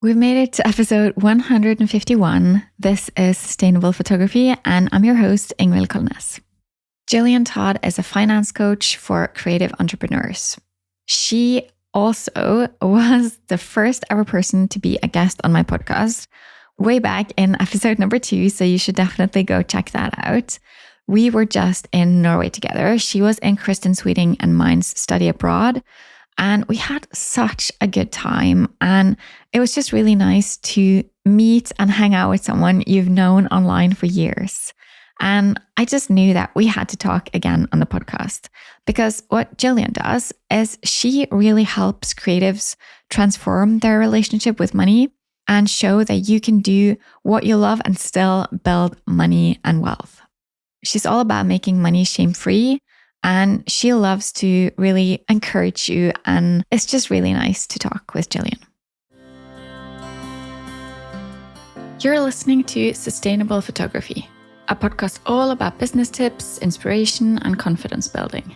We've made it to episode 151. This is Sustainable Photography, and I'm your host, Ingvild Kolnes. Jillian Todd is a finance coach for creative entrepreneurs. She also was the first ever person to be a guest on my podcast way back in episode number 2, so you should definitely go check that out. We were just in Norway together. She was in Kristen Sweeting and mine's study abroad. And we had such a good time. And it was just really nice to meet and hang out with someone you've known online for years. And I just knew that we had to talk again on the podcast, because what Jillian does is she really helps creatives transform their relationship with money and show that you can do what you love and still build money and wealth. She's all about making money shame-free. And she loves to really encourage you. And it's just really nice to talk with Jillian. You're listening to Sustainable Photography, a podcast all about business tips, inspiration, and confidence building.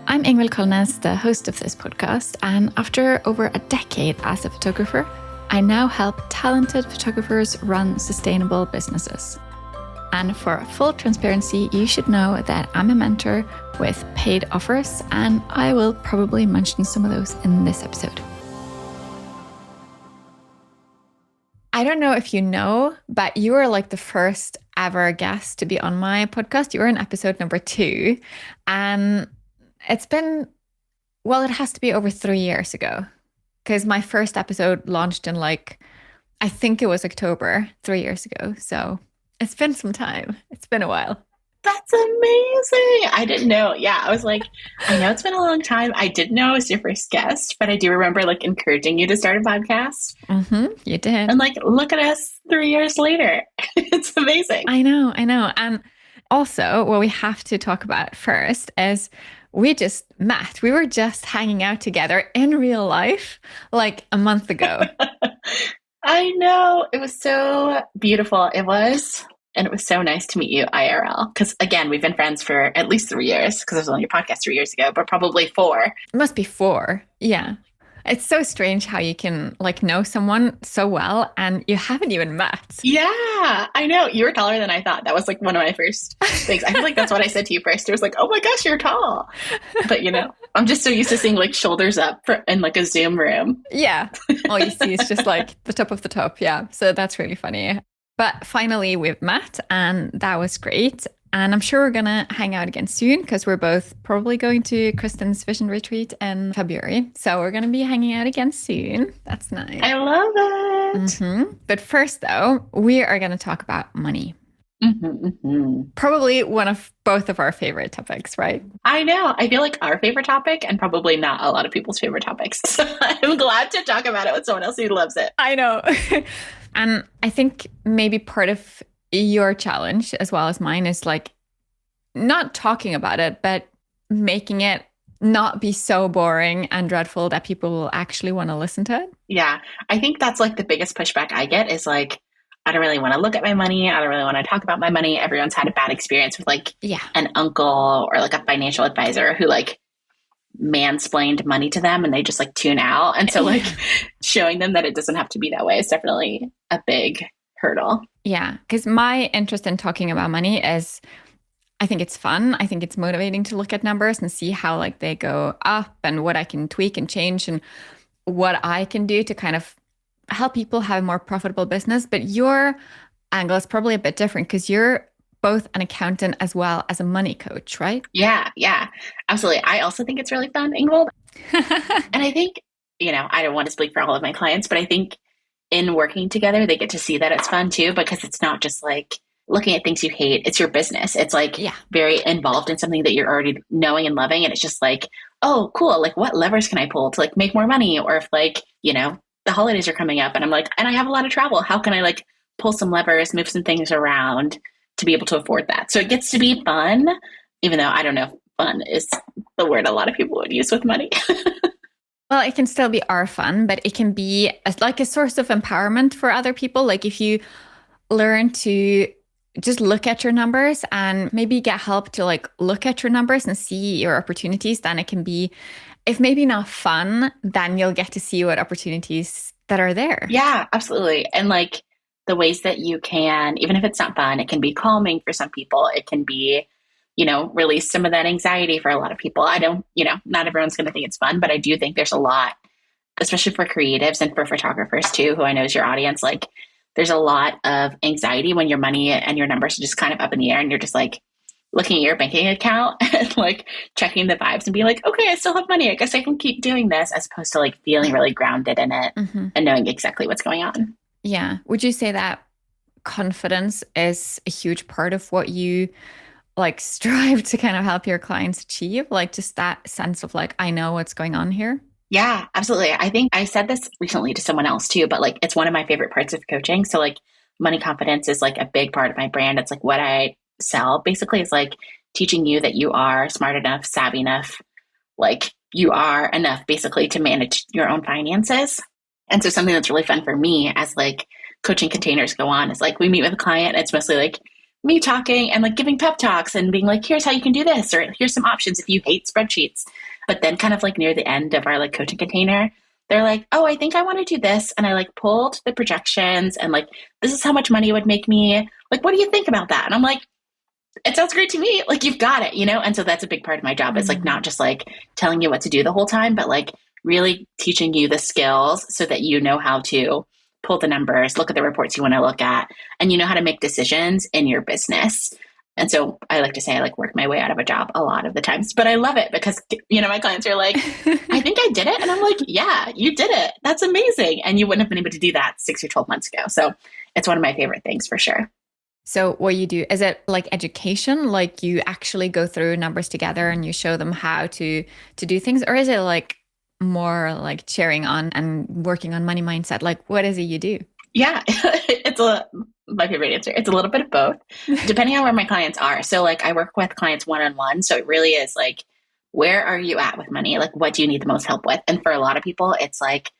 I'm Ingvild Kolnes, the host of this podcast. And after over a decade as a photographer, I now help talented photographers run sustainable businesses. And for full transparency, you should know that I'm a mentor with paid offers, and I will probably mention some of those in this episode. I don't know if you know, but you were like the first ever guest to be on my podcast. You were in episode number 2, and it's been, well, it has to be over 3 years ago, because my first episode launched in I think it was October 3 years ago. So it's been some time. It's been a while. That's amazing. I didn't know. Yeah, I was like, I know it's been a long time. I didn't know I was your first guest, but I do remember encouraging you to start a podcast. Mm-hmm, you did. And look at us 3 years later. It's amazing. I know. And also, what we have to talk about first is we just met. We were just hanging out together in real life a month ago. I know. It was so beautiful. It was. And it was so nice to meet you IRL. Because again, we've been friends for at least 3 years, because I was on your podcast 3 years ago, but probably 4. It must be 4. Yeah. It's so strange how you can know someone so well and you haven't even met. Yeah, I know. You were taller than I thought. That was one of my first things. I feel like that's what I said to you first. It was oh my gosh, you're tall. But I'm just so used to seeing shoulders up in a Zoom room. Yeah. All you see is just the top of the top. Yeah. So that's really funny. But finally we've met, and that was great. And I'm sure we're going to hang out again soon, because we're both probably going to Kristen's Vision Retreat in February. So we're going to be hanging out again soon. That's nice. I love it. Mm-hmm. But first, though, we are going to talk about money. Mm-hmm, mm-hmm. Probably one of both of our favorite topics, right? I know. I feel our favorite topic, and probably not a lot of people's favorite topics. So I'm glad to talk about it with someone else who loves it. I know. And I think maybe part of your challenge as well as mine is not talking about it, but making it not be so boring and dreadful that people will actually want to listen to it. Yeah. I think that's the biggest pushback I get is I don't really want to look at my money. I don't really want to talk about my money. Everyone's had a bad experience with an uncle or a financial advisor who mansplained money to them, and they just tune out. And so showing them that it doesn't have to be that way is definitely a big hurdle. Yeah. Because my interest in talking about money is, I think it's fun. I think it's motivating to look at numbers and see how they go up, and what I can tweak and change, and what I can do to kind of help people have a more profitable business. But your angle is probably a bit different, because you're both an accountant as well as a money coach, right? Yeah, absolutely. I also think it's really fun, Ingvild. And I think, I don't want to speak for all of my clients, but I think in working together, they get to see that it's fun too, because it's not just looking at things you hate. It's your business. It's very involved in something that you're already knowing and loving. And it's just oh, cool. What levers can I pull to make more money? Or if the holidays are coming up and I'm and I have a lot of travel, how can I pull some levers, move some things around to be able to afford that? So it gets to be fun, even though I don't know if fun is the word a lot of people would use with money. Well, it can still be our fun, but it can be a source of empowerment for other people. If you learn to just look at your numbers and maybe get help to look at your numbers and see your opportunities, then it can be, if maybe not fun, then you'll get to see what opportunities that are there. Yeah, absolutely. And like the ways that you can, even if it's not fun, it can be calming for some people. It can be, release some of that anxiety for a lot of people. I don't, not everyone's going to think it's fun, but I do think there's a lot, especially for creatives and for photographers too, who I know is your audience. Like there's a lot of anxiety when your money and your numbers are just kind of up in the air and you're just like looking at your banking account and like checking the vibes and being like, okay, I still have money. I guess I can keep doing this, as opposed to like feeling really grounded in it and knowing exactly what's going on. Yeah. Would you say that confidence is a huge part of what you like strive to kind of help your clients achieve? Like just that sense of like, I know what's going on here? Yeah, absolutely. I think I said this recently to someone else too, but like it's one of my favorite parts of coaching. So like money confidence is like a big part of my brand. It's like what I sell basically is like teaching you that you are smart enough, savvy enough, like you are enough basically to manage your own finances. And so something that's really fun for me as like coaching containers go on is like we meet with a client. It's mostly like me talking and like giving pep talks and being like, here's how you can do this, or here's some options if you hate spreadsheets. But then kind of like near the end of our like coaching container, they're like, oh, I think I want to do this. And I like pulled the projections and like, this is how much money it would make me. Like, what do you think about that? And I'm like, it sounds great to me. Like you've got it, And so that's a big part of my job. It's like not just like telling you what to do the whole time, but like really teaching you the skills so that you know how to pull the numbers, look at the reports you want to look at, and you know how to make decisions in your business. And so I like to say I like work my way out of a job a lot of the times, but I love it because, my clients are like, I think I did it. And I'm like, yeah, you did it. That's amazing. And you wouldn't have been able to do that 6 or 12 months ago. So it's one of my favorite things for sure. So what you do, is it like education? Like you actually go through numbers together and you show them how to do things? Or is it like more like cheering on and working on money mindset? Like what is it you do? Yeah, it's my favorite answer. It's a little bit of both, depending on where my clients are. So like I work with clients one-on-one. So it really is like, where are you at with money? Like, what do you need the most help with? And for a lot of people, it's like,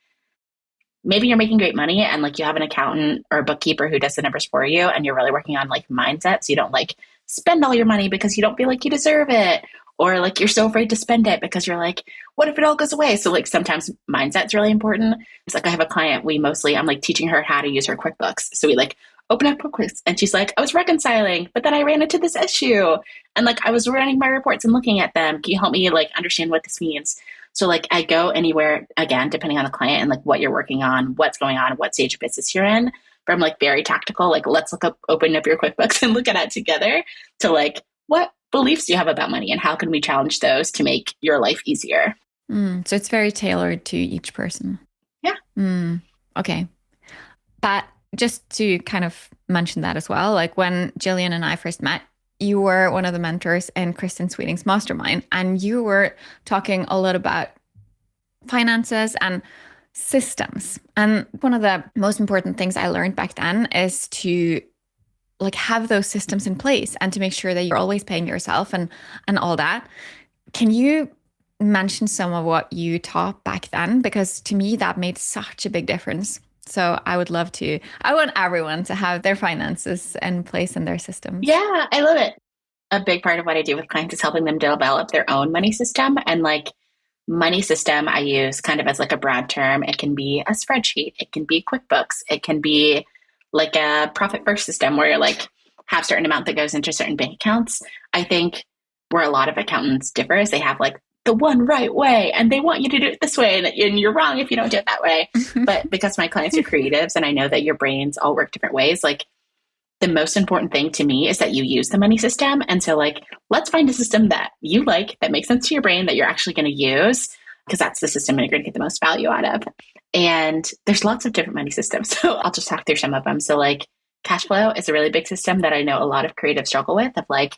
maybe you're making great money and like you have an accountant or a bookkeeper who does the numbers for you and you're really working on like mindset. So you don't like spend all your money because you don't feel like you deserve it. Or like you're so afraid to spend it because you're like, what if it all goes away? So like sometimes mindset's really important. It's like I have a client, I'm like teaching her how to use her QuickBooks. So we like open up QuickBooks and she's like, I was reconciling, but then I ran into this issue. And like I was running my reports and looking at them. Can you help me like understand what this means? So like I go anywhere, again, depending on the client and like what you're working on, what's going on, what stage of business you're in. From like very tactical, like let's open up your QuickBooks and look at it together, to like what beliefs do you have about money and how can we challenge those to make your life easier? So it's very tailored to each person. Yeah. Okay. But just to kind of mention that as well, like when Jillian and I first met, you were one of the mentors in Kristen Sweeting's mastermind, and you were talking a lot about finances and systems. And one of the most important things I learned back then is to like have those systems in place and to make sure that you're always paying yourself and all that. Can you mention some of what you taught back then? Because to me, that made such a big difference. So I want everyone to have their finances in place in their systems. Yeah, I love it. A big part of what I do with clients is helping them develop their own money system. And like money system, I use kind of as like a broad term. It can be a spreadsheet. It can be QuickBooks. It can be like a profit first system where you're like have a certain amount that goes into certain bank accounts. I think where a lot of accountants differ is they have like the one right way and they want you to do it this way. And you're wrong if you don't do it that way. But because my clients are creatives and I know that your brains all work different ways, like the most important thing to me is that you use the money system. And so like, let's find a system that you like, that makes sense to your brain, that you're actually going to use, because that's the system you're going to get the most value out of. And there's lots of different money systems. So I'll just talk through some of them. So like cash flow is a really big system that I know a lot of creatives struggle with, of like,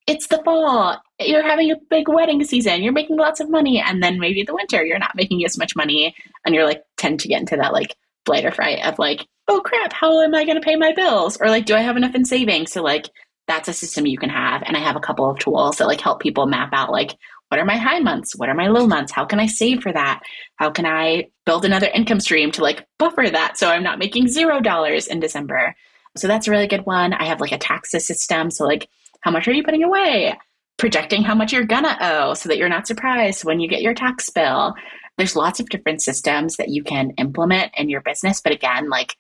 it's the fall, you're having a big wedding season, you're making lots of money. And then maybe the winter, you're not making as much money. And you're like, tend to get into that like flight or fright of like, oh crap, how am I going to pay my bills? Or like, do I have enough in savings? So like, that's a system you can have. And I have a couple of tools that like help people map out like, what are my high months? What are my low months? How can I save for that? How can I build another income stream to like buffer that so I'm not making $0 in December? So that's a really good one. I have like a taxes system. So like, how much are you putting away? Projecting how much you're gonna owe so that you're not surprised when you get your tax bill. there's lots of different systems that you can implement in your business. But again, like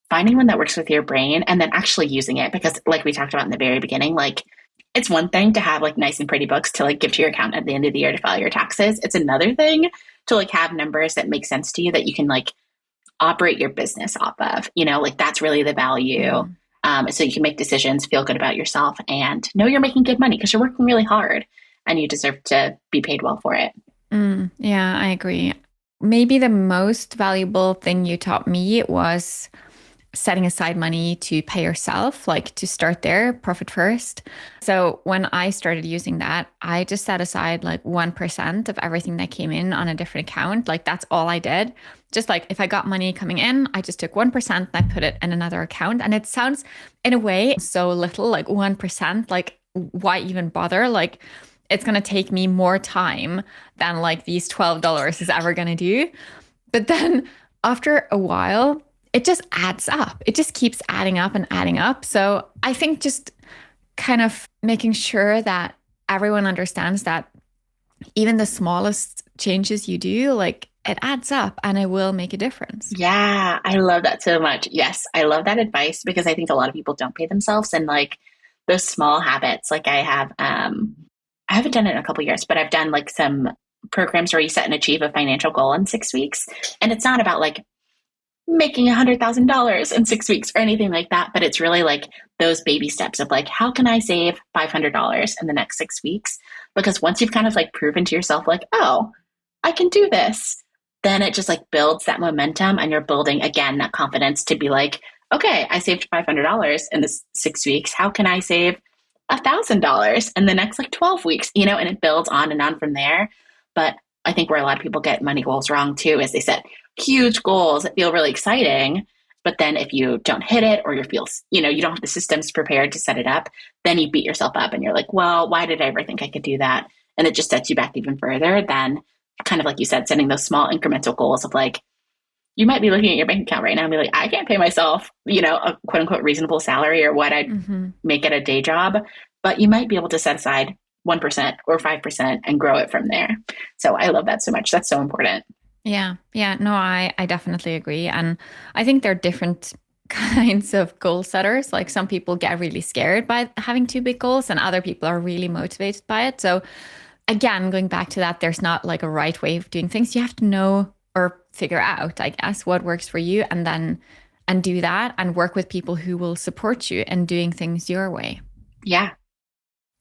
finding one that works with your brain and then actually using it, because like we talked about in the very beginning, like it's one thing to have like nice and pretty books to like give to your accountant at the end of the year to file your taxes. It's another thing to like have numbers that make sense to you that you can like operate your business off of, like that's really the value. So you can make decisions, feel good about yourself, and know you're making good money because you're working really hard and you deserve to be paid well for it. Yeah, I agree. Maybe the most valuable thing you taught me was setting aside money to pay yourself, like to start there, profit first. So when I started using that, I just set aside like 1% of everything that came in on a different account. Like that's all I did. Just like if I got money coming in, I just took 1% and I put it in another account. And it sounds in a way so little, like 1%, like why even bother? Like it's going to take me more time than like these $12 is ever going to do. But then after a while, it just adds up. It just keeps adding up and adding up. So I think just kind of making sure that everyone understands that even the smallest changes you do, like it adds up and it will make a difference. Yeah, I love that so much. Yes, I love that advice because I think a lot of people don't pay themselves, and like those small habits. Like I haven't done it in a couple of years, but I've done like some programs where you set and achieve a financial goal in 6 weeks. And it's not about like making $100,000 in 6 weeks or anything like that. But it's really like those baby steps of like, how can I save $500 in the next 6 weeks? Because once you've kind of like proven to yourself, like, oh, I can do this, then it just like builds that momentum and you're building again that confidence to be like, okay, I saved $500 in this 6 weeks. How can I save $1,000 in the next like 12 weeks, and it builds on and on from there. But I think where a lot of people get money goals wrong too is they set huge goals that feel really exciting. But then if you don't hit it or you don't have the systems prepared to set it up, then you beat yourself up and you're like, well, why did I ever think I could do that? And it just sets you back even further than kind of like you said, setting those small incremental goals of like, you might be looking at your bank account right now and be like, I can't pay myself, a quote unquote reasonable salary or what I'd make at a day job, but you might be able to set aside 1% or 5% and grow it from there. So I love that so much. That's so important. Yeah. Yeah. No, I definitely agree. And I think there are different kinds of goal setters. Like some people get really scared by having too big goals and other people are really motivated by it. So again, going back to that, there's not like a right way of doing things. You have to know or figure out, I guess, what works for you and do that and work with people who will support you in doing things your way. Yeah.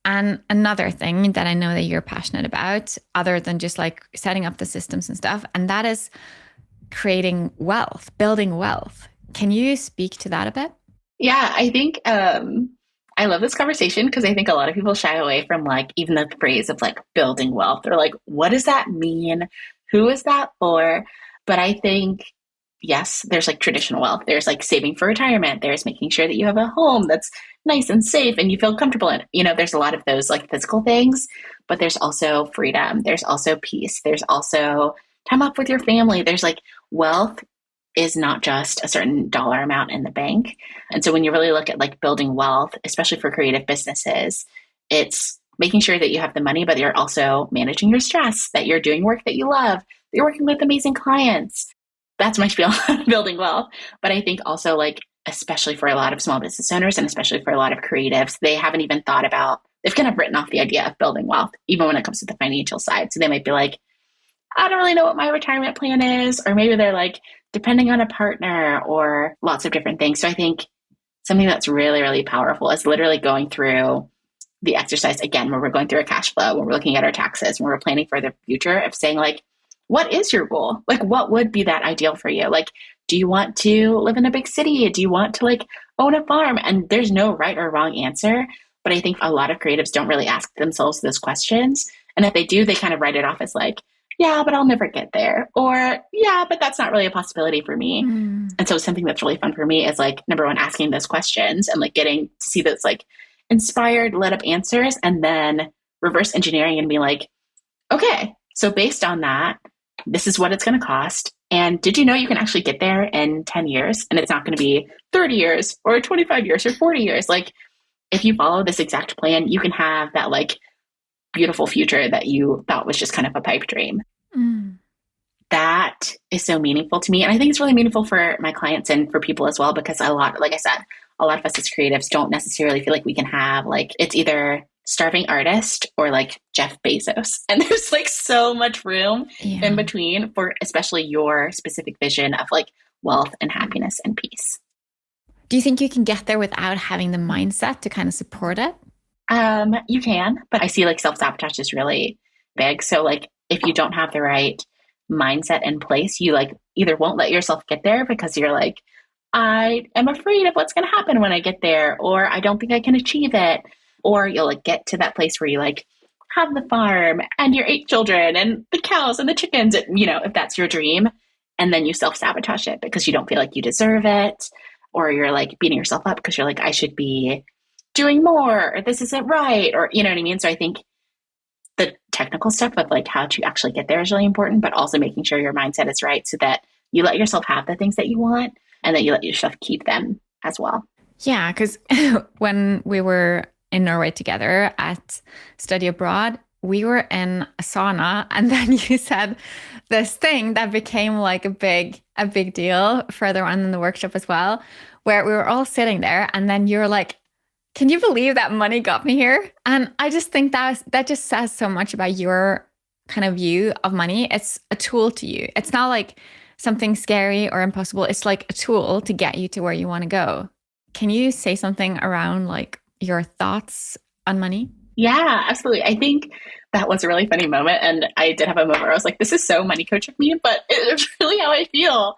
And another thing that I know that you're passionate about, other than just like setting up the systems and stuff, and that is creating wealth, building wealth. Can you speak to that a bit? Yeah, I think I love this conversation because I think a lot of people shy away from like even the phrase of like building wealth. They're like, what does that mean? Who is that for? But I think, yes, there's like traditional wealth. There's like saving for retirement. There's making sure that you have a home that's nice and safe and you feel comfortable in. There's a lot of those like physical things, but there's also freedom. There's also peace. There's also time off with your family. There's like wealth is not just a certain dollar amount in the bank. And so when you really look at like building wealth, especially for creative businesses, it's making sure that you have the money, but you're also managing your stress, that you're doing work that you love, that you're working with amazing clients. That's my spiel on building wealth. But I think also like, especially for a lot of small business owners and especially for a lot of creatives, they haven't even thought about, they've kind of written off the idea of building wealth, even when it comes to the financial side. So they might be like, I don't really know what my retirement plan is. Or maybe they're like, depending on a partner or lots of different things. So I think something that's really, really powerful is literally going through the exercise again, where we're going through a cash flow, when we're looking at our taxes, when we're planning for the future, of saying like, what is your goal? Like, what would be that ideal for you? Like, do you want to live in a big city? Do you want to like own a farm? And there's no right or wrong answer. But I think a lot of creatives don't really ask themselves those questions. And if they do, they kind of write it off as like, yeah, but I'll never get there. Or yeah, but that's not really a possibility for me. And so something that's really fun for me is like, number one, asking those questions and like getting to see those like inspired, lit up answers, and then reverse engineering and be like, okay, so based on that, this is what it's going to cost. And did you know you can actually get there in 10 years? And it's not going to be 30 years or 25 years or 40 years. Like if you follow this exact plan, you can have that like beautiful future that you thought was just kind of a pipe dream. that is so meaningful to me. And I think it's really meaningful for my clients and for people as well, because like I said, a lot of us as creatives don't necessarily feel like we can have like, it's either starving artist or like Jeff Bezos. And there's like so much room in between for especially your specific vision of like wealth and happiness and peace. Do you think you can get there without having the mindset to kind of support it? You can, but I see like self-sabotage is really big. So like if you don't have the right mindset in place, you like either won't let yourself get there because you're like, I am afraid of what's going to happen when I get there, or I don't think I can achieve it. Or you'll like get to that place where you like have the farm and your 8 children and the cows and the chickens, you know, if that's your dream. And then you self-sabotage it because you don't feel like you deserve it. Or you're like beating yourself up because you're like, I should be doing more, or this isn't right. Or, you know what I mean? So I think the technical stuff of like how to actually get there is really important, but also making sure your mindset is right so that you let yourself have the things that you want and that you let yourself keep them as well. Yeah, because when we were in Norway together at study abroad, we were in a sauna, and then you said this thing that became like a big deal further on in the workshop as well, where we were all sitting there, and then you're like, can you believe that money got me here? And I just think that just says so much about your kind of view of money. It's a tool to you. It's not like something scary or impossible. It's like a tool to get you to where you want to go. Can you say something around like your thoughts on money? Yeah, absolutely. I think that was a really funny moment. And I did have a moment where I was like, this is so money coach of me, but it's really how I feel.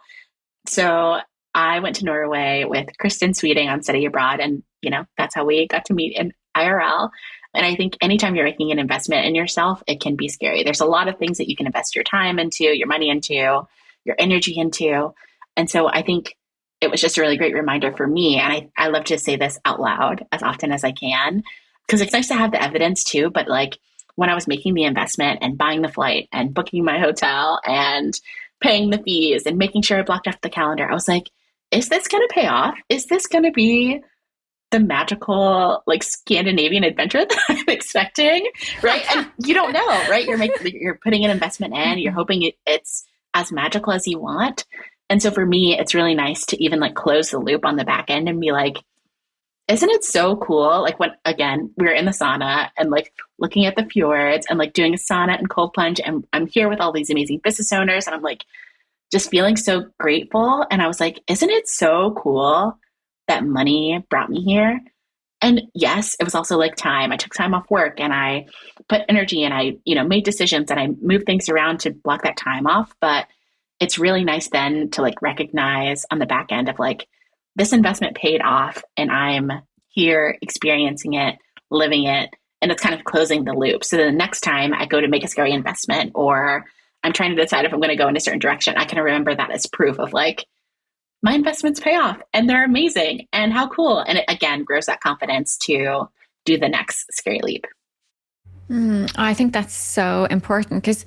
So I went to Norway with Kristen Sweeting on study abroad. And, you know, that's how we got to meet in IRL. And I think anytime you're making an investment in yourself, it can be scary. There's a lot of things that you can invest your time into, your money into, your energy into. And so I think it was just a really great reminder for me. And I love to say this out loud as often as I can, because it's nice to have the evidence too. But like when I was making the investment and buying the flight and booking my hotel and paying the fees and making sure I blocked off the calendar, I was like, is this going to pay off? Is this going to be the magical like Scandinavian adventure that I'm expecting? Right. And you don't know, right? You're putting an investment in, you're hoping it's as magical as you want. And so for me, it's really nice to even like close the loop on the back end and be like, isn't it so cool? Like when, again, we were in the sauna and like looking at the fjords and like doing a sauna and cold plunge. And I'm here with all these amazing business owners. And I'm like, just feeling so grateful. And I was like, isn't it so cool that money brought me here? And yes, it was also like time. I took time off work and I put energy and I, you know, made decisions and I moved things around to block that time off. But it's really nice then to like recognize on the back end of like, this investment paid off and I'm here experiencing it, living it, and it's kind of closing the loop. So the next time I go to make a scary investment or I'm trying to decide if I'm going to go in a certain direction, I can remember that as proof of like, my investments pay off and they're amazing and how cool. And it again grows that confidence to do the next scary leap. I think that's so important because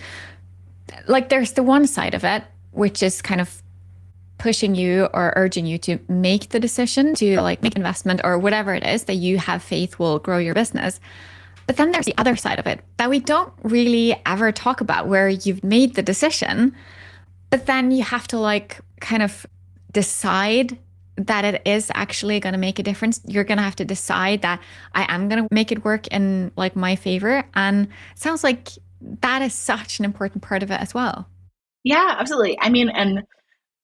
like there's the one side of it, which is kind of pushing you or urging you to make the decision to like make investment or whatever it is that you have faith will grow your business. But then there's the other side of it that we don't really ever talk about, where you've made the decision, but then you have to like kind of decide that it is actually going to make a difference. You're going to have to decide that I am going to make it work in like my favor. And it sounds like that is such an important part of it as well. Yeah, absolutely. I mean, and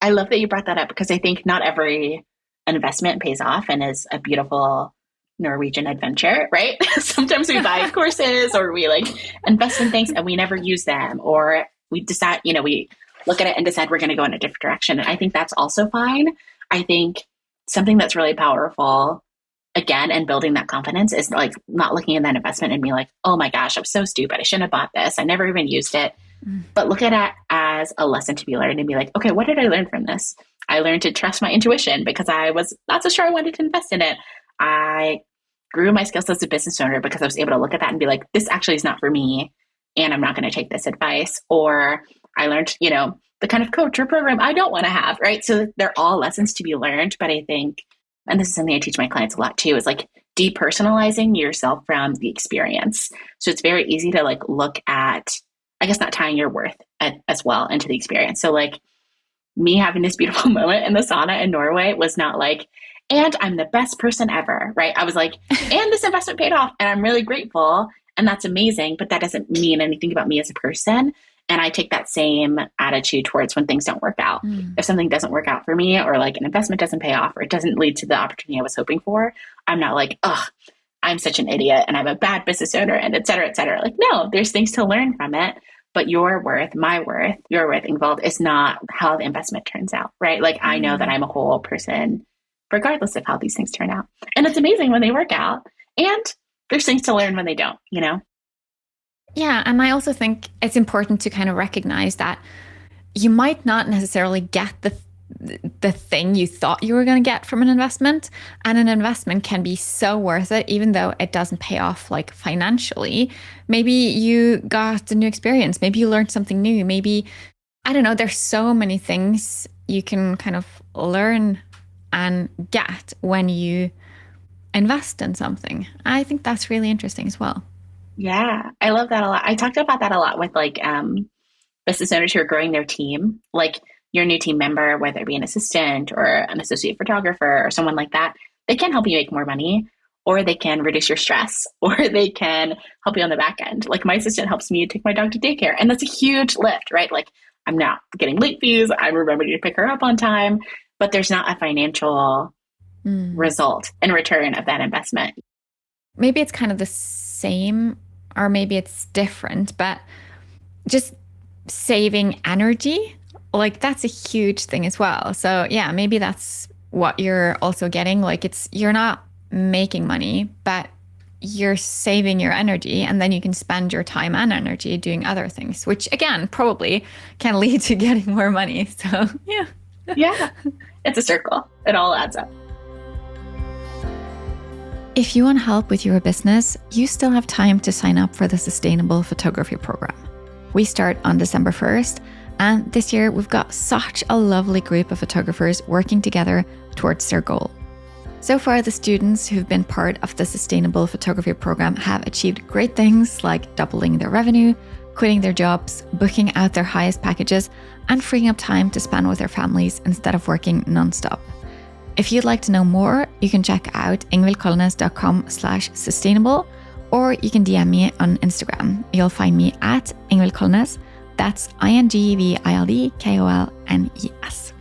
I love that you brought that up because I think not every investment pays off and is a beautiful Norwegian adventure, right? Sometimes we buy courses or we like invest in things and we never use them, or we decide, you know, we look at it and decide we're going to go in a different direction. And I think that's also fine. I think something that's really powerful, again, and building that confidence is like not looking at that investment and being like, oh my gosh, I'm so stupid. I shouldn't have bought this. I never even used it. But look at it as a lesson to be learned and be like, okay, what did I learn from this? I learned to trust my intuition because I was not so sure I wanted to invest in it. I grew my skills as a business owner because I was able to look at that and be like, this actually is not for me. And I'm not going to take this advice. Or I learned, you know, the kind of coach or program I don't want to have, right? So they're all lessons to be learned. But I think, and this is something I teach my clients a lot too, is like depersonalizing yourself from the experience. So it's very easy to like look at I guess not tying your worth as well into the experience. So like me having this beautiful moment in the sauna in Norway was not like, and I'm the best person ever, right? I was like, and this investment paid off and I'm really grateful and that's amazing, but that doesn't mean anything about me as a person. And I take that same attitude towards when things don't work out. If something doesn't work out for me, or like an investment doesn't pay off, or it doesn't lead to the opportunity I was hoping for, I'm not like, ugh, I'm such an idiot and I'm a bad business owner and et cetera, et cetera. Like, no, there's things to learn from it. But your worth, my worth, your worth, Ingvild, is not how the investment turns out, right? Like I know that I'm a whole person regardless of how these things turn out. And it's amazing when they work out. And there's things to learn when they don't, you know? Yeah. And I also think it's important to kind of recognize that you might not necessarily get the thing you thought you were going to get from an investment. And an investment can be so worth it, even though it doesn't pay off like financially. Maybe you got a new experience. Maybe you learned something new. Maybe, I don't know, there's so many things you can kind of learn and get when you invest in something. I think that's really interesting as well. Yeah, I love that a lot. I talked about that a lot with like business owners who are growing their team, like your new team member, whether it be an assistant or an associate photographer or someone like that, they can help you make more money, or they can reduce your stress, or they can help you on the back end. Like my assistant helps me take my dog to daycare, and that's a huge lift, right? Like I'm not getting late fees. I'm remembering to pick her up on time, but there's not a financial result in return of that investment. Maybe it's kind of the same, or maybe it's different, but just saving energy, like that's a huge thing as well. So yeah, maybe that's what you're also getting. Like you're not making money, but you're saving your energy, and then you can spend your time and energy doing other things, which again, probably can lead to getting more money. So yeah. Yeah, it's a circle. It all adds up. If you want help with your business, you still have time to sign up for the Sustainable Photography Program. We start on December 1st, and this year we've got such a lovely group of photographers working together towards their goal. So far, the students who've been part of the Sustainable Photography Program have achieved great things like doubling their revenue, quitting their jobs, booking out their highest packages, and freeing up time to spend with their families instead of working nonstop. If you'd like to know more, you can check out ingvildkolnes.com/sustainable, or you can DM me on Instagram. You'll find me at Ingvild Kolnes. That's INGVILDKOLNES.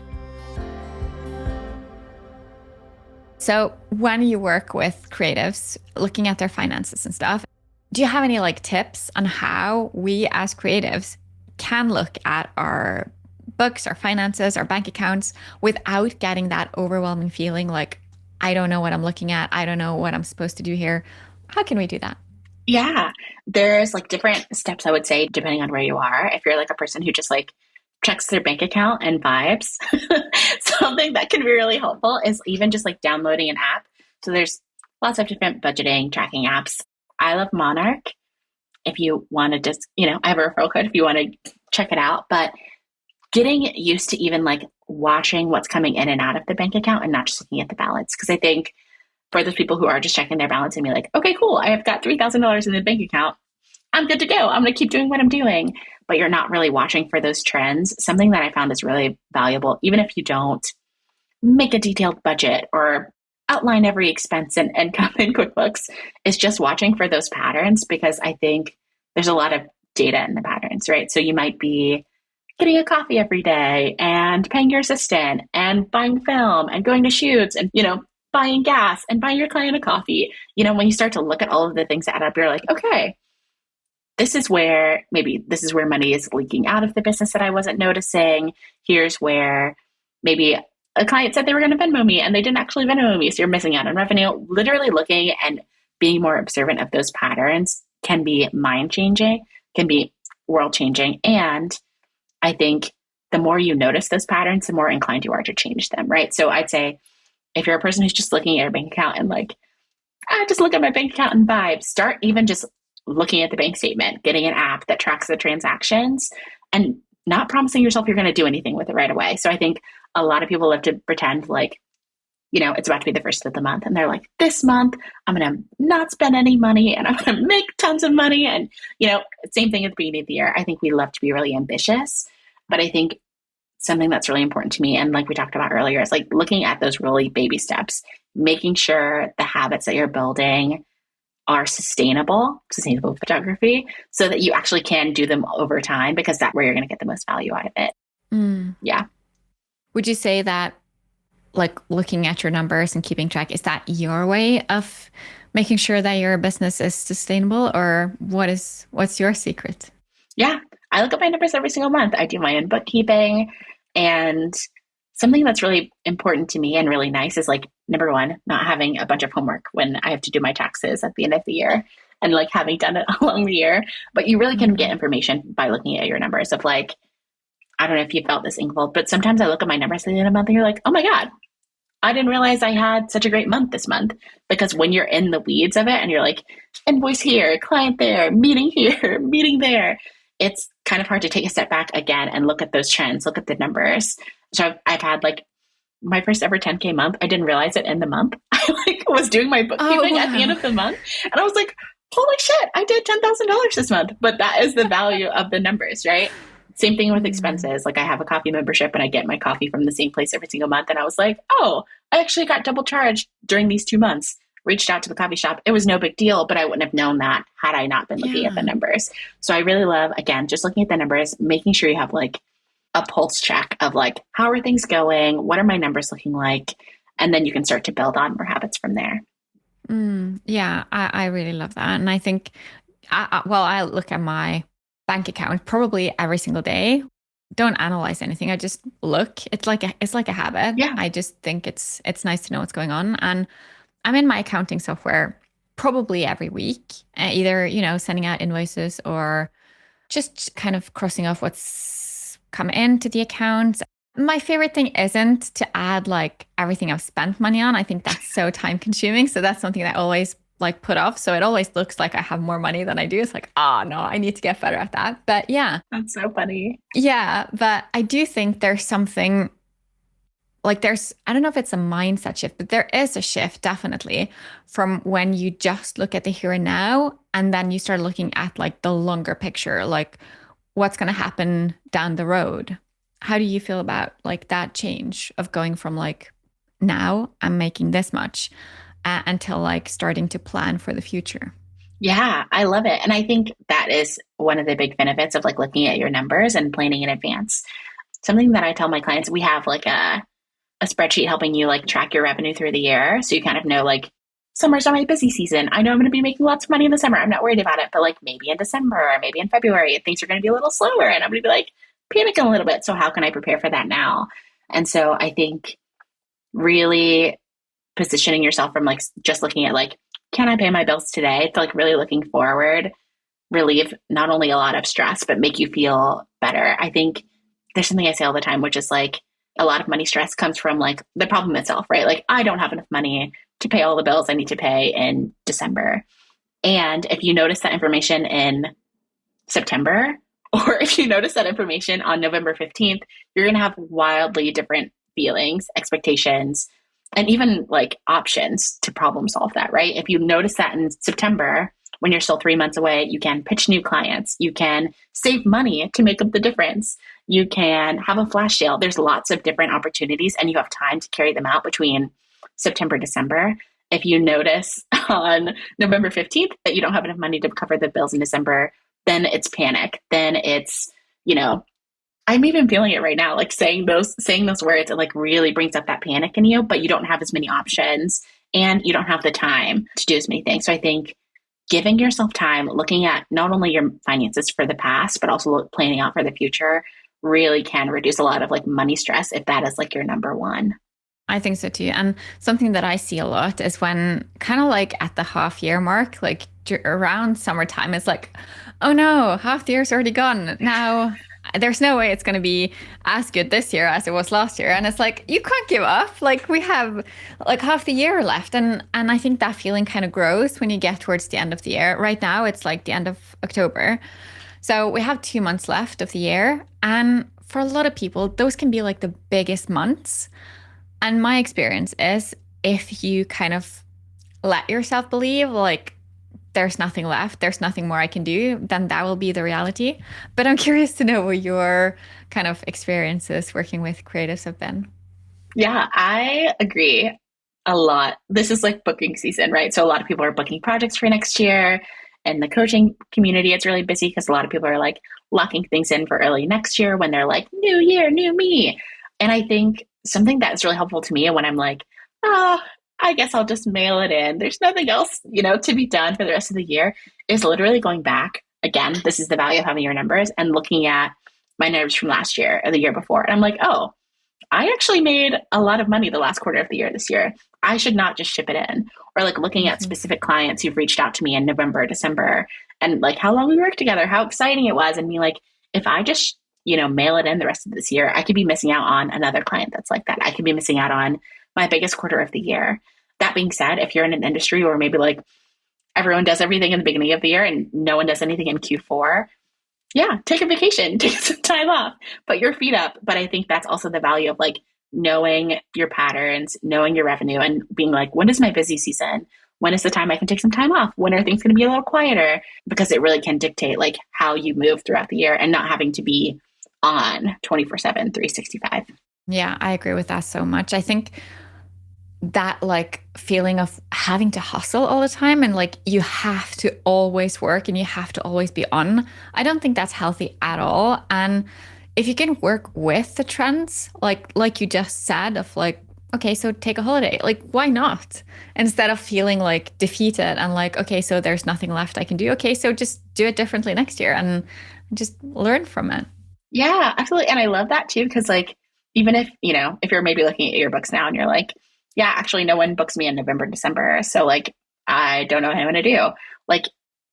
So when you work with creatives, looking at their finances and stuff, do you have any like tips on how we as creatives can look at our books, our finances, our bank accounts without getting that overwhelming feeling like, I don't know what I'm looking at. I don't know what I'm supposed to do here. How can we do that? Yeah, there's like different steps, I would say, depending on where you are. If you're like a person who just like checks their bank account and vibes, something that can be really helpful is even just like downloading an app. So there's lots of different budgeting tracking apps. I love Monarch. If you want to just, I have a referral code if you want to check it out. But getting used to even like watching what's coming in and out of the bank account and not just looking at the balance. Because I think for those people who are just checking their balance and be like, okay, cool, I have got $3,000 in the bank account, I'm good to go. I'm going to keep doing what I'm doing. But you're not really watching for those trends. Something that I found is really valuable, even if you don't make a detailed budget or outline every expense and income in QuickBooks, is just watching for those patterns, because I think there's a lot of data in the patterns, right? So you might be getting a coffee every day and paying your assistant and buying film and going to shoots and, buying gas and buying your client a coffee. When you start to look at all of the things that add up, you're like, okay, this is where money is leaking out of the business that I wasn't noticing. Here's where maybe a client said they were going to Venmo me and they didn't actually Venmo me. So you're missing out on revenue. Literally looking and being more observant of those patterns can be mind changing, can be world changing. And I think the more you notice those patterns, the more inclined you are to change them, right? So I'd say if you're a person who's just looking at your bank account and like, I just look at my bank account and vibe, start even just looking at the bank statement, getting an app that tracks the transactions, and not promising yourself you're going to do anything with it right away. So I think a lot of people love to pretend like it's about to be the first of the month. And they're like, this month, I'm going to not spend any money and I'm going to make tons of money. And, same thing at the beginning of the year. I think we love to be really ambitious. But I think something that's really important to me, and like we talked about earlier, is like looking at those really baby steps, making sure the habits that you're building are sustainable photography, so that you actually can do them over time, because that's where you're going to get the most value out of it. Yeah. Would you say that like looking at your numbers and keeping track, is that your way of making sure that your business is sustainable, or what's your secret? Yeah. I look at my numbers every single month. I do my own bookkeeping, and something that's really important to me and really nice is like, number one, not having a bunch of homework when I have to do my taxes at the end of the year, and like having done it along the year. But you really can get information by looking at your numbers of like, I don't know if you felt this, Ingvild, but sometimes I look at my numbers at the end of the month and you're like, oh my God, I didn't realize I had such a great month this month. Because when you're in the weeds of it and you're like, invoice here, client there, meeting here, meeting there, it's kind of hard to take a step back again and look at those trends, look at the numbers. So I've had like my first ever 10K month. I didn't realize it in the month. I like was doing my bookkeeping at the end of the month, and I was like, holy shit, I did $10,000 this month. But that is the value of the numbers, right? Same thing with expenses. Like I have a coffee membership and I get my coffee from the same place every single month. And I was like, oh, I actually got double charged during these 2 months. Reached out to the coffee shop. It was no big deal, but I wouldn't have known that had I not been looking at the numbers. So I really love, again, just looking at the numbers, making sure you have like a pulse check of like, how are things going? What are my numbers looking like? And then you can start to build on more habits from there. Yeah, I really love that. And I think, I look at my bank account probably every single day. Don't analyze anything. I just look. It's like a habit. Yeah. I just think it's nice to know what's going on. And I'm in my accounting software probably every week, either, sending out invoices or just kind of crossing off what's come into the account. My favorite thing isn't to add like everything I've spent money on. I think that's so time consuming. So that's something that I always like put off. So it always looks like I have more money than I do. It's like, no, I need to get better at that. But yeah. That's so funny. Yeah. But I do think there's something like I don't know if it's a mindset shift, but there is a shift definitely from when you just look at the here and now, and then you start looking at like the longer picture, like what's going to happen down the road. How do you feel about like that change of going from like, now I'm making this much until like starting to plan for the future? Yeah, I love it. And I think that is one of the big benefits of like looking at your numbers and planning in advance. Something that I tell my clients, we have like a spreadsheet helping you like track your revenue through the year. So you kind of know like, summer's not my busy season. I know I'm going to be making lots of money in the summer. I'm not worried about it. But like maybe in December or maybe in February, things are going to be a little slower and I'm going to be like panicking a little bit. So how can I prepare for that now? And so I think really positioning yourself from like just looking at like, can I pay my bills today, to like really looking forward, relieve not only a lot of stress, but make you feel better. I think there's something I say all the time, which is like a lot of money stress comes from like the problem itself, right? Like I don't have enough money to pay all the bills I need to pay in December. And if you notice that information in September, or if you notice that information on November 15th, you're going to have wildly different feelings, expectations, and even like options to problem solve that, right? If you notice that in September, when you're still 3 months away, you can pitch new clients, you can save money to make up the difference, you can have a flash sale. There's lots of different opportunities and you have time to carry them out between September, December. If you notice on November 15th that you don't have enough money to cover the bills in December, then it's panic. Then it's, I'm even feeling it right now, like saying those words, it like really brings up that panic in you, but you don't have as many options and you don't have the time to do as many things. So I think giving yourself time, looking at not only your finances for the past, but also planning out for the future really can reduce a lot of like money stress if that is like your number one. I think so too. And something that I see a lot is when kind of like at the half year mark, like around summertime, it's like, oh no, half the year's already gone. Now there's no way it's going to be as good this year as it was last year. And it's like, you can't give up. Like we have like half the year left. And I think that feeling kind of grows when you get towards the end of the year. Right now, it's like the end of October. So we have 2 months left of the year. And for a lot of people, those can be like the biggest months. And my experience is if you kind of let yourself believe like there's nothing left, there's nothing more I can do, then that will be the reality. But I'm curious to know what your kind of experiences working with creatives have been. Yeah, I agree a lot. This is like booking season, right? So a lot of people are booking projects for next year. And the coaching community, it's really busy because a lot of people are like locking things in for early next year when they're like, new year, new me. And I think something that's really helpful to me when I'm like, oh, I guess I'll just mail it in. There's nothing else, to be done for the rest of the year is literally going back. Again, this is the value of having your numbers and looking at my numbers from last year or the year before. And I'm like, oh, I actually made a lot of money the last quarter of the year this year. I should not just ship it in. Or like looking at specific clients who've reached out to me in November, December, and like how long we worked together, how exciting it was. And me like, if I just, mail it in the rest of this year, I could be missing out on another client that's like that. I could be missing out on my biggest quarter of the year. That being said, if you're in an industry where maybe like everyone does everything in the beginning of the year and no one does anything in Q4, yeah, take a vacation, take some time off, put your feet up. But I think that's also the value of like knowing your patterns, knowing your revenue, and being like, when is my busy season? When is the time I can take some time off? When are things going to be a little quieter? Because it really can dictate like how you move throughout the year and not having to be on 24/7, 365. Yeah, I agree with that so much. I think that like feeling of having to hustle all the time and like you have to always work and you have to always be on, I don't think that's healthy at all. And if you can work with the trends, like you just said, of like, okay, so take a holiday, like why not? Instead of feeling like defeated and like, okay, so there's nothing left I can do. Okay, so just do it differently next year and just learn from it. Yeah, absolutely. And I love that too, because like, even if, if you're maybe looking at your books now and you're like, yeah, actually, no one books me in November, December. So like, I don't know what I'm going to do. Like,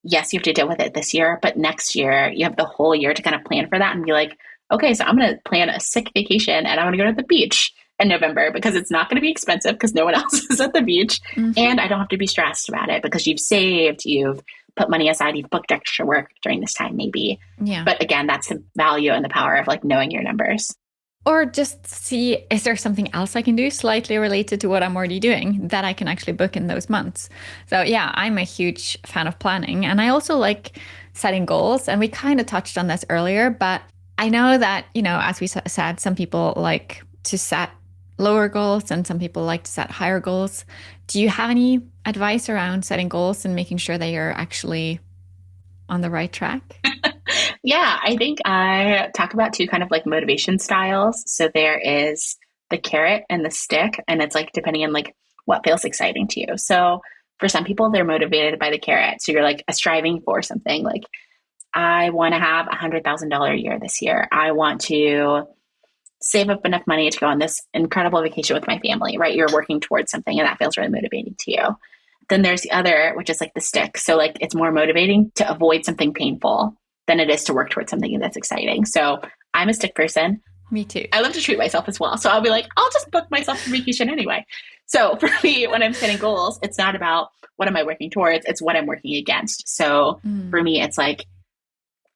yes, you have to deal with it this year, but next year you have the whole year to kind of plan for that and be like, okay, so I'm going to plan a sick vacation and I'm going to go to the beach in November because it's not going to be expensive because no one else is at the beach. And I don't have to be stressed about it because you've saved, you've put money aside, you've booked extra work during this time, maybe. Yeah. But again, that's the value and the power of like knowing your numbers. Or just see, is there something else I can do slightly related to what I'm already doing that I can actually book in those months? So yeah, I'm a huge fan of planning. And I also like setting goals. And we kind of touched on this earlier, but I know that, as we said, some people like to set lower goals and some people like to set higher goals. Do you have any advice around setting goals and making sure that you're actually on the right track? Yeah, I think I talk about two kind of like motivation styles. So there is the carrot and the stick, and it's like depending on like what feels exciting to you. So for some people, they're motivated by the carrot. So you're like striving for something like, I want to have $100,000 a year this year. I want to save up enough money to go on this incredible vacation with my family, right? You're working towards something and that feels really motivating to you. Then there's the other, which is like the stick. So like it's more motivating to avoid something painful than it is to work towards something that's exciting. So I'm a stick person. Me too. I love to treat myself as well. So I'll be like, I'll just book myself a vacation anyway. So for me, when I'm setting goals, it's not about what am I working towards, it's what I'm working against. So for me, it's like,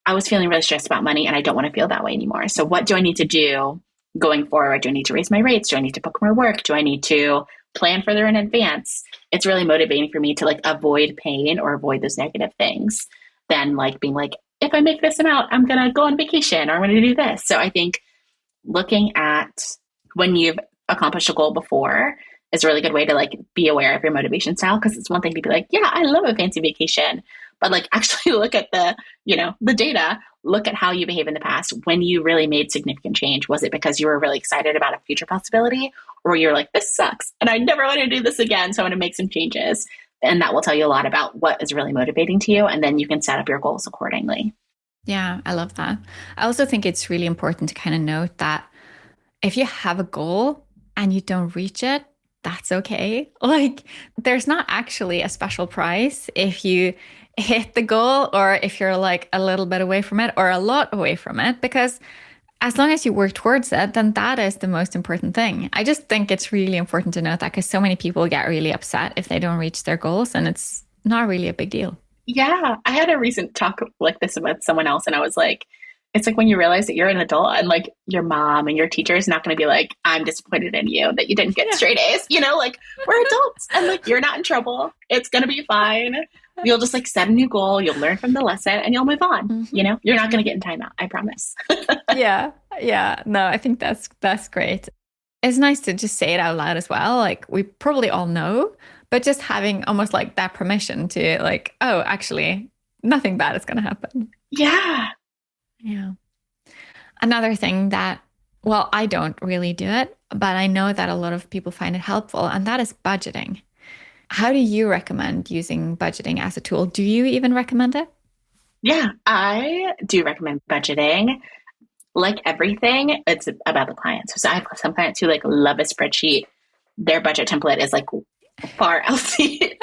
I was feeling really stressed about money and I don't want to feel that way anymore. So what do I need to do going forward? Do I need to raise my rates? Do I need to book more work? Do I need to plan further in advance? It's really motivating for me to like avoid pain or avoid those negative things than like being like, if I make this amount, I'm going to go on vacation or I'm going to do this. So I think looking at when you've accomplished a goal before is a really good way to like be aware of your motivation style. Cause it's one thing to be like, yeah, I love a fancy vacation, but like actually look at the, the data, look at how you behave in the past. When you really made significant change, was it because you were really excited about a future possibility or you're like, this sucks and I never want to do this again. So I'm going to make some changes. And that will tell you a lot about what is really motivating to you. And then you can set up your goals accordingly. Yeah, I love that. I also think it's really important to kind of note that if you have a goal and you don't reach it, that's okay. Like, there's not actually a special prize if you hit the goal or if you're like a little bit away from it or a lot away from it, because as long as you work towards it, then that is the most important thing. I just think it's really important to note that because so many people get really upset if they don't reach their goals and it's not really a big deal. Yeah, I had a recent talk like this with someone else and I was like, it's like when you realize that you're an adult and like your mom and your teacher is not going to be like, I'm disappointed in you that you didn't get straight A's, like we're adults and like you're not in trouble. It's going to be fine. You'll just like set a new goal. You'll learn from the lesson and you'll move on. Mm-hmm. You're not going to get in timeout. I promise. Yeah. Yeah. No, I think that's great. It's nice to just say it out loud as well. Like we probably all know, but just having almost like that permission to like, oh, actually, nothing bad is going to happen. Yeah. Yeah. Another thing that, well, I don't really do it, but I know that a lot of people find it helpful, and that is budgeting. How do you recommend using budgeting as a tool? Do you even recommend it? Yeah, I do recommend budgeting. Like everything, it's about the clients. So I have some clients who like love a spreadsheet. Their budget template is like far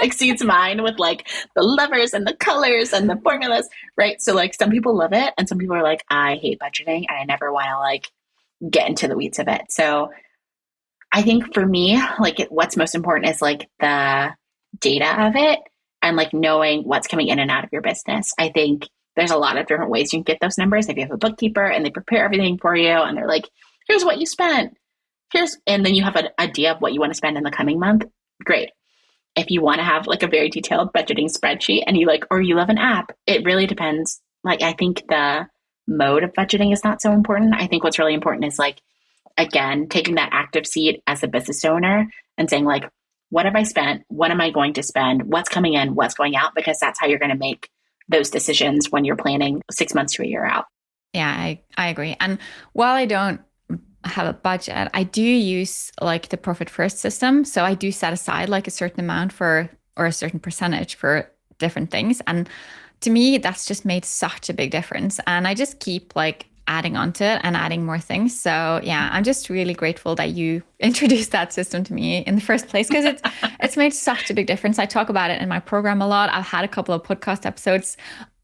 exceeds mine with like the levers and the colors and the formulas, right? So like some people love it and some people are like, I hate budgeting and I never want to like get into the weeds of it. So I think for me, like what's most important is like the data of it and like knowing what's coming in and out of your business. I think there's a lot of different ways you can get those numbers. If you have a bookkeeper and they prepare everything for you and they're like, here's what you spent, and then you have an idea of what you want to spend in the coming month. Great. If you want to have like a very detailed budgeting spreadsheet and you love an app, it really depends. Like, I think the mode of budgeting is not so important. I think what's really important is like, again, taking that active seat as a business owner and saying like, what have I spent? What am I going to spend? What's coming in? What's going out? Because that's how you're going to make those decisions when you're planning 6 months to a year out. Yeah, I agree. And while I don't have a budget, I do use like the profit first system. So I do set aside like a certain amount for, or a certain percentage for different things. And to me, that's just made such a big difference. And I just keep like adding onto it and adding more things. So yeah, I'm just really grateful that you introduced that system to me in the first place, because it's made such a big difference. I talk about it in my program a lot. I've had a couple of podcast episodes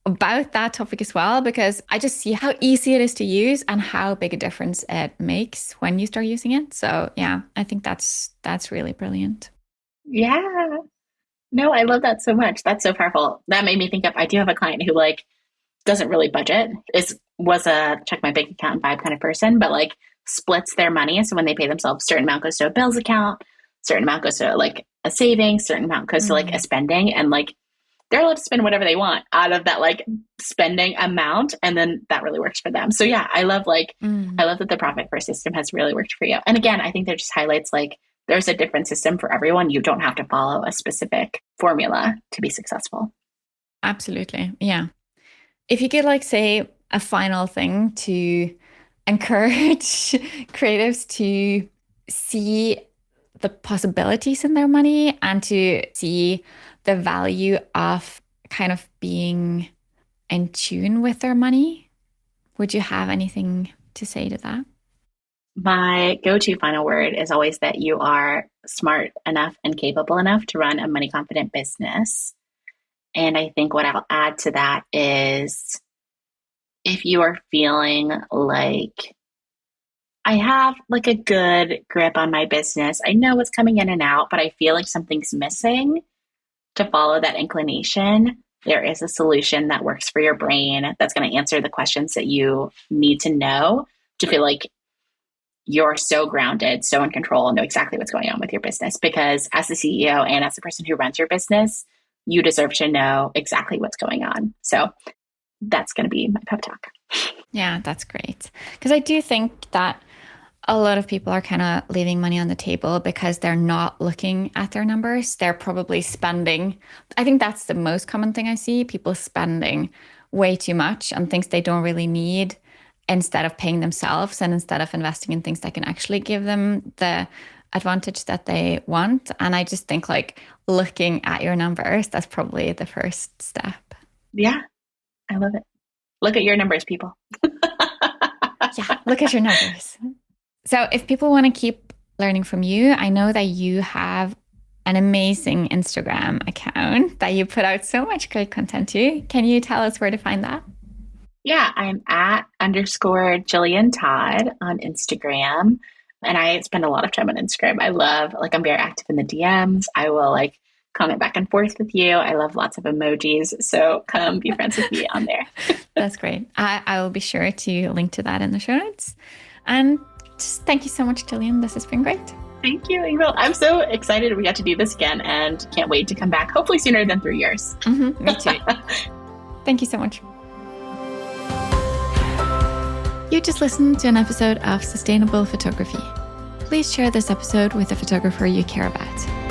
about that topic as well, because I just see how easy it is to use and how big a difference it makes when you start using it. So yeah, I think that's really brilliant. Yeah. No, I love that so much. That's so powerful. That made me think of, I do have a client who like doesn't really budget, was a check my bank account and vibe kind of person, but like splits their money. So when they pay themselves, certain amount goes to a bills account, certain amount goes to like a savings, certain amount goes to like a spending, and like they're allowed to spend whatever they want out of that like spending amount. And then that really works for them. So yeah, I love that the profit first system has really worked for you. And again, I think that just highlights like there's a different system for everyone. You don't have to follow a specific formula to be successful. Absolutely. Yeah. If you could like say a final thing to encourage creatives to see the possibilities in their money and to see the value of kind of being in tune with their money, would you have anything to say to that? My go-to final word is always that you are smart enough and capable enough to run a money confident business. And I think what I'll add to that is if you are feeling like I have like a good grip on my business, I know what's coming in and out, but I feel like something's missing, to follow that inclination, there is a solution that works for your brain that's going to answer the questions that you need to know to feel like you're so grounded, so in control, and know exactly what's going on with your business. Because as the CEO and as the person who runs your business, you deserve to know exactly what's going on. So that's going to be my pep talk. Yeah, that's great. Because I do think that a lot of people are kind of leaving money on the table because they're not looking at their numbers. They're probably spending. I think that's the most common thing I see, people spending way too much on things they don't really need instead of paying themselves and instead of investing in things that can actually give them the advantage that they want. And I just think like looking at your numbers, that's probably the first step. Yeah, I love it. Look at your numbers, people. Yeah, look at your numbers. So if people want to keep learning from you, I know that you have an amazing Instagram account that you put out so much great content to. Can you tell us where to find that? Yeah, I'm at _Jillian Todd on Instagram. And I spend a lot of time on Instagram. I love, like, I'm very active in the DMs. I will like comment back and forth with you. I love lots of emojis. So come be friends with me on there. That's great. I will be sure to link to that in the show notes. And just thank you so much, Jillian. This has been great. Thank you, Ingvild. I'm so excited we got to do this again and can't wait to come back, hopefully sooner than 3 years. Me too. Thank you so much. You just listened to an episode of Sustainable Photography. Please share this episode with a photographer you care about.